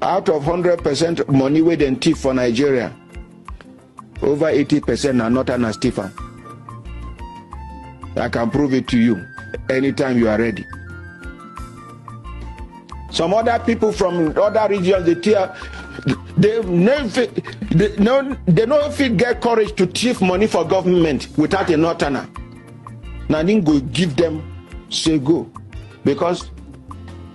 Out of 100% money with them thief for Nigeria, over 80% are not an thief. I can prove it to you anytime you are ready. Some other people from other regions, they don't feel get courage to thief money for government without a northerner. Now then go give them say go, because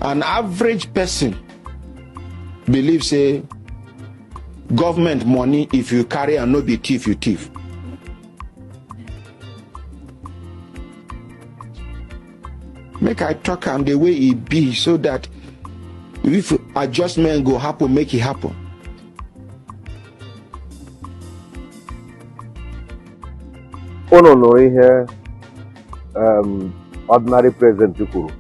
an average person believes say government money, if you carry and not be thief, you thief. Make I talk am the way it be, so that if adjustment go happen, make it happen. No here ordinary president kwuru.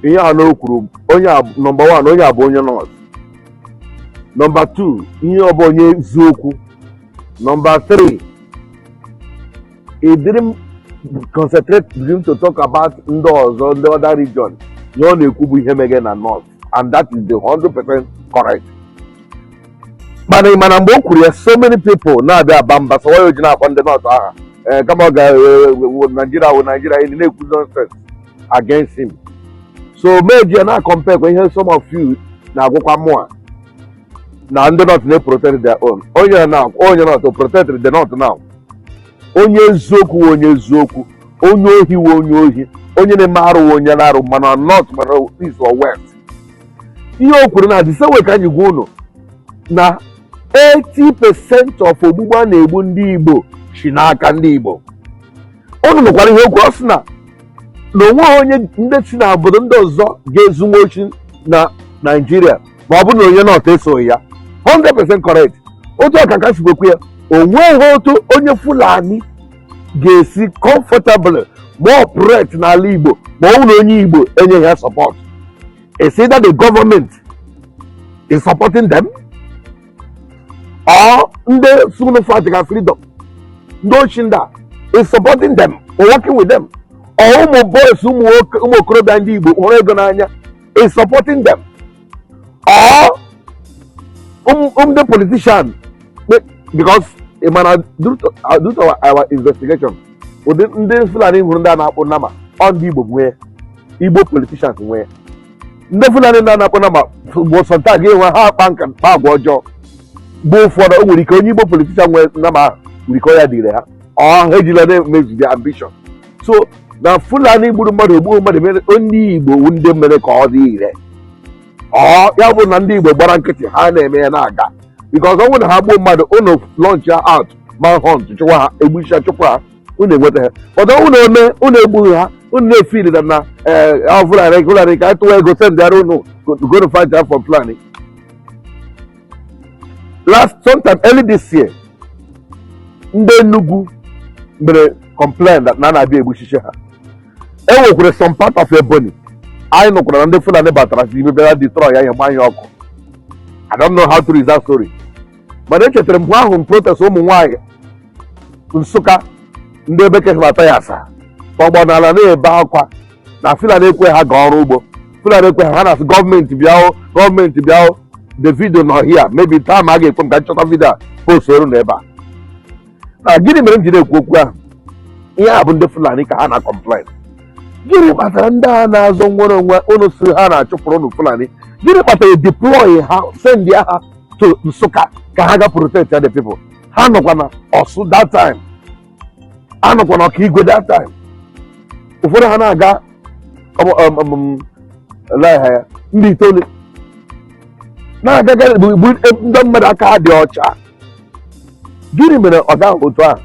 Ihe a no kwuru onye number 1 onye abụ onye north. Number 2 ihe ọ bụ onye eziokwu. Number 3 he didn't concentrate him to talk about the other region. You na-ekwu bụ ihe mege na north, and that is the 100% correct. But in Manambo, so many people now they are bamba, so why you not on the north? Come on, Nigeria in nonsense against him. So maybe you not compare when you hear some of you now go come more. Now they not they protect their own. Oh yeah now, to protect the north now. Onye zoku, onye ne maru onye naru, mana north, mana east or west. Iyo kwuru na the same way can you go no. Na 80% of ogbugba na-egbu ndị Igbo si n'aka ndị Igbo. Onu nwekwara ihe okwu ọsị na onwe onye ndị si na obodo ndị ọzọ ga-ezunwe ochi na Nigeria ma ọ bụ na onye North esoghị ya. 100% correct. Otu ọkaka sikwekwe ya, onweghị otu onye Fulani ga-esi comfortable ma operate n'ala Igbo ma ọ bụ na onye Igbo enyeghị ya support. It's either the government is supporting them, or the Sunni freedom, no Shinda is supporting them or working with them, or boys who is supporting them, or the politician, because due to our investigation, on the Igbo politicians where Fulani was sometimes half bank and bag or job. Both for the Igbo politician where Nama we call it there, or Hejilade makes their ambition. So now Fulani Budumadu only Igbo wouldn't them make all the or Yabu Nandi Barankati Hane Meanaga. Because I would have one mother own launch out my hunt to Chua, a Busha Chopra, Une with her. But the Une Unne feel that now, regularly, I go send their own go to fight that for planning. Sometime early this year, Nugu complained that Nana be able to share her. I work with some part of your body. I know that the Fulani Batras, you better destroy your mind. I don't know how to read that story. But they can protest home why Unsuka Ndebeke Matayasa. Pọgbọnala na-ebe akwa na Fulani ekwe ha ga ọrụ ugbo. Fulani ekwe ha na gọọmenti bịao the video nọ here, maybe time a ga-ekwe m ka nchọta video post oru n'ebe a. Na gịnị mere m ji na-ekwu okwu ahụ? Ihe a bụ ndị Fulani ka ha na complain. Gịnị kpatara ndị a na-azọ nwere onwe unu si ha na-achụpụrụ unu Fulani? Gịnị kpatara deploy ha send ha to Nsukka ka ha ga protect the people? Ha nọkwa na Ọsụ that time. Ha nọkwa na Ọkigwe that time. Ụfọdụ ha na-aga ndị itoolu na-aga ndị mmadụ aka ha dị ọcha. Gịnị mere ọ gaghị otu ahụ?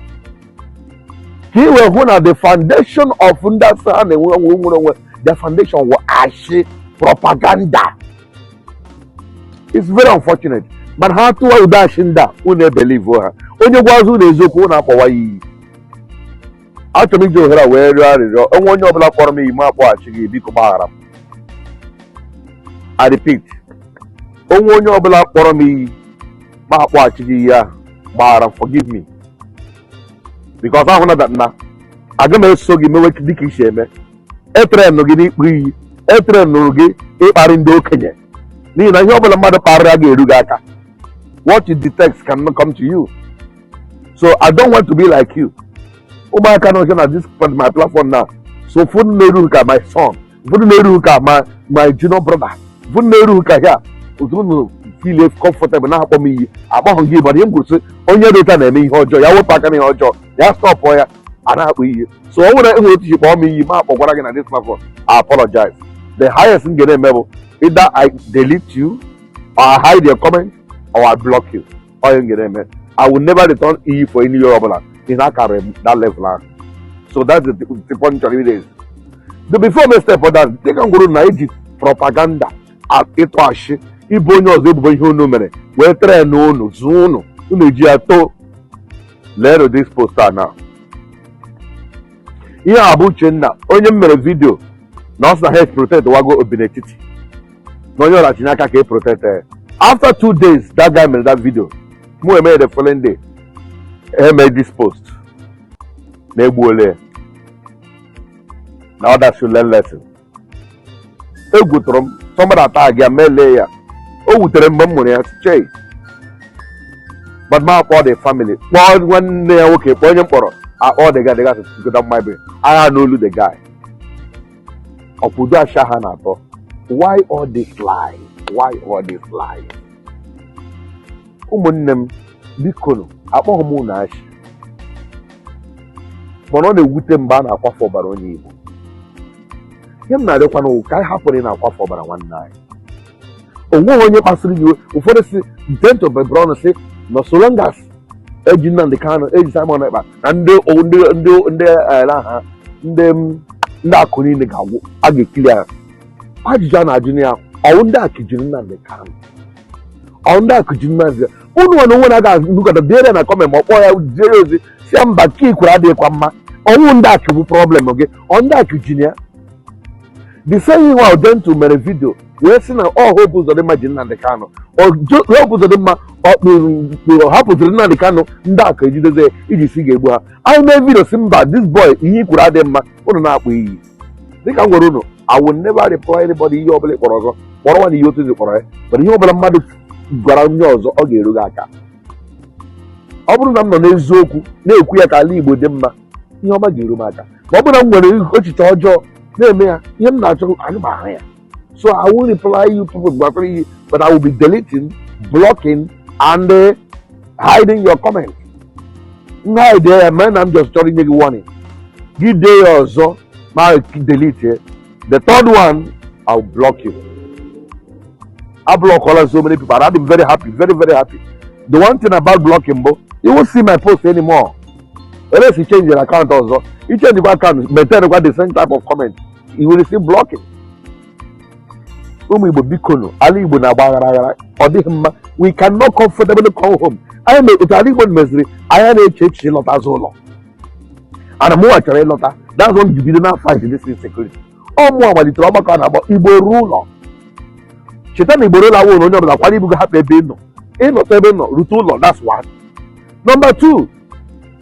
Ka ị wee hụ na the foundation of ndị asị ha na-enwe onwe the foundation were ashi propaganda. It's very unfortunate. But ha tụwa ụda ashi ndị a unu ebelive ha. Onye gwazi unu eziokwu unu akpọwa ya iyi. Achọrọ m iji ohere wee rịọ arịrịọ onwe onye ọbụla kpọrọ m iyi m akpọghachi gị biko gbaghara m. I repeat, onwe onye ọbụla kpọrọ m iyi ma akpọghachi gị iyi ahụ gbaghara m, forgive me. Because ahụ na na aga m eso gị mewe dịka isi eme. Etrenụ gị n'ikpu iyi, etrenụ gị ịkparị ndị okenye. n'ihi na ihe ọ bụla mmadụ kparịa ga-eru gị aka. What you detect cannot come to you. So I don't want to be like you. Ụmụaka na na this my platform now. So ụfọdụ na-eru ka my son, ụfọdụ na-eru ka my junior brother, ụfọdụ na-eru ka ya. Ụfọdụ feel comfortable na-akpọ m iyi. Akpọghị gị mana ihe m kwuru onye dị ụta na-eme ihe ọjọọ, ya wepụ aka na ihe ọjọọ, ya stop ya, a na-akpọ iyi. So o nwere ihe otu ji kpọọ m iyi ma akpọkwara gị na this platform. I apologize. The highest m ga-eme bụ either I delete you or I hide your comment or I block you. All you get, I will never return E for any year in that level. So that's the point of it is. The before me step for that, they can go to Naiji propaganda at it was Ibonyo Zibo no mere. Well train no Zuno, Unigiato. Let this poster now. Here Abuchenda, only video. Now the head protect Wago Obinetiti. No, you're at Chinaka protect. After 2 days, that guy made that video. Mo made the following day. He made this post. Nebule. Now that should learn lesson. E gutrum. Somebody attack ya mele ya. O gutre mbamune ya chey. But my for the family. One day okay. One poro. All the guy to go down my brain. I know the guy. Okuda Shahana. Why all this lie? Why all this lie? Ụmụnne bikono akpọghị m na achị mana ọ na-ewute mgbe a na-akwafe ọbara onye Igbo. Ihe m na-adịkwa n'ụwa ka anyị hapụrụ na-akwafe ọbara nwanne anyị. Onweghị onye kpasịrị iwe. Ụfọdụ si dent of Brown si na so long as eji Nnamdi Kanu eji Simon Ekpa na ndị akụ niile ga-agwụ a ga-ekili ya. Ajụjụ a na-ajụ ya ọwụ ndị akụ jiri Nnamdi Kanu on that could you imagine? Look at the data and comment, but ozi si mba ki kwara de kwamma. On that could problem okay. On that could you the same thing I've done to my video. We're seeing all hopes of the imagine and the cano. Or just hopes of the happen to the cano. That could you say it is Igbo. I made video simba this boy he could add them on that way. They can go no. I will never reply anybody you obey for us. What one you to for it, but you open a mother gwara onye ọzọ ọ ga-eru gị aka. Ọ bụrụ na m nọ n'eziokwu na-ekwu ya ka ala Igbo dị mma, ihe ọma ga-eru m aka. Ma ọ bụrụ na m nwere echiche ọjọọ na-eme ya, ihe m na-achọ anyị ma ahụ ya. So I will reply you people, but I will be deleting, blocking, and hiding your comments. Hide there, man, I'm just telling you warning. Give day ọzọ, ma delete. The third one, I'll block you. I block all so many people. I've been very happy, very, very happy. The one thing about blocking, you won't see my post anymore. Unless you change your account also. You change the account, maintain the same type of comment. You will receive blocking. We cannot comfortably come home. I am a misery. I am a church lot as well. And I'm more a lot. That's when you did not fight this insecurity. Oh, more about the trauma about Igbo ruler. Chetan Iborola won't know that what you have a bin. Ain't not even Rutulo, that's one. Number two,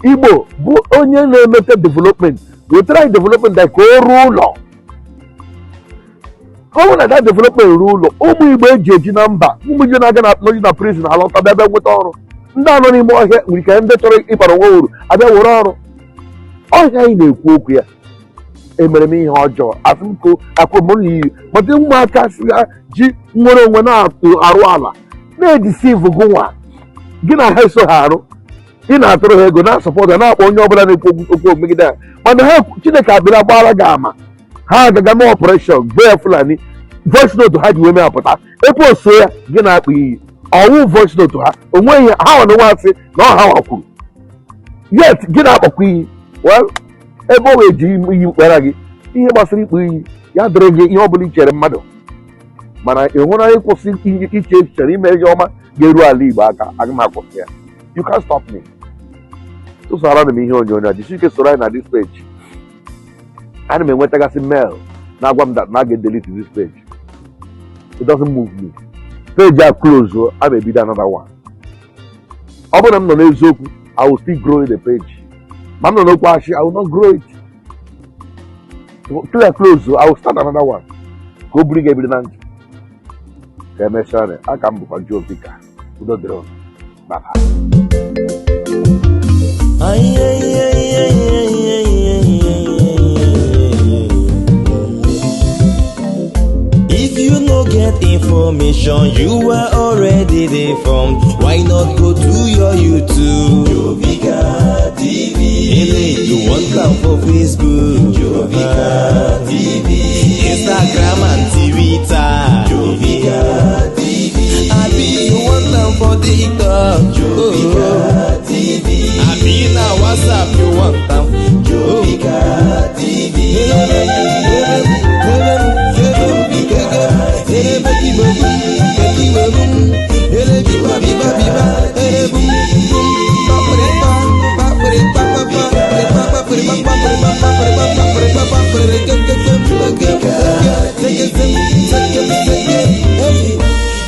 Igbo, onion method development. We try development that co-ruler. How that development rule? Omu Igbo Jeji number. Umu you not gonna prison. I lost a baby with all. No anymore here. We can deter if I were. I don't want all I know cook here. Emeremi Hojo, Afunko, Akomoni, but the Marcus G. Moro went out to Arwala. They deceive Goa. Gina Heso Haro. In our throw go not support an up on your brother to make it there. But the help Chineka Bila Balagama. How the Gamo operation, very fully. Voice note to hide women up. April say, Gina be all voice note to her. When how the one say, not how I could. Yet, get up a queen. Well, ebe we ji iyi kwara gị ihe gbasara ikpe iyi ya dịrị gị ihe ọbụla ichere mmadụ mana ịhụrụ anyị kwụsị iche echiche ime ihe ọma ga-eru ala Igbo aka aga m akwụsị ya. You can't stop me. Tụsara m ihe onyonyo jisi ike soro anyị na this page. Ana m enwetagasị mail na-agwa m that na ga delete this page. It doesn't move me. Page a close so I may be another one. Ọ bụrụ na m nọ n'eziokwu I will still grow the page. I will not grow it. Till I close, I will start another one. Go bring everything. ka emechaa ne aka m bụkwa Jovika udo dịrị unu. Bye. If you no get information, you are already deformed. Why not go to your YouTube? Jovika TV. Hey, you want come for Facebook? Jovika TV. Instagram and Twitter. Jovika TV. Abi you want them for TikTok? Jovika TV. Abi na WhatsApp you want them? Jovika TV.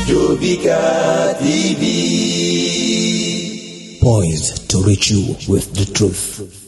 Jovika TV. Poised to reach you with the truth.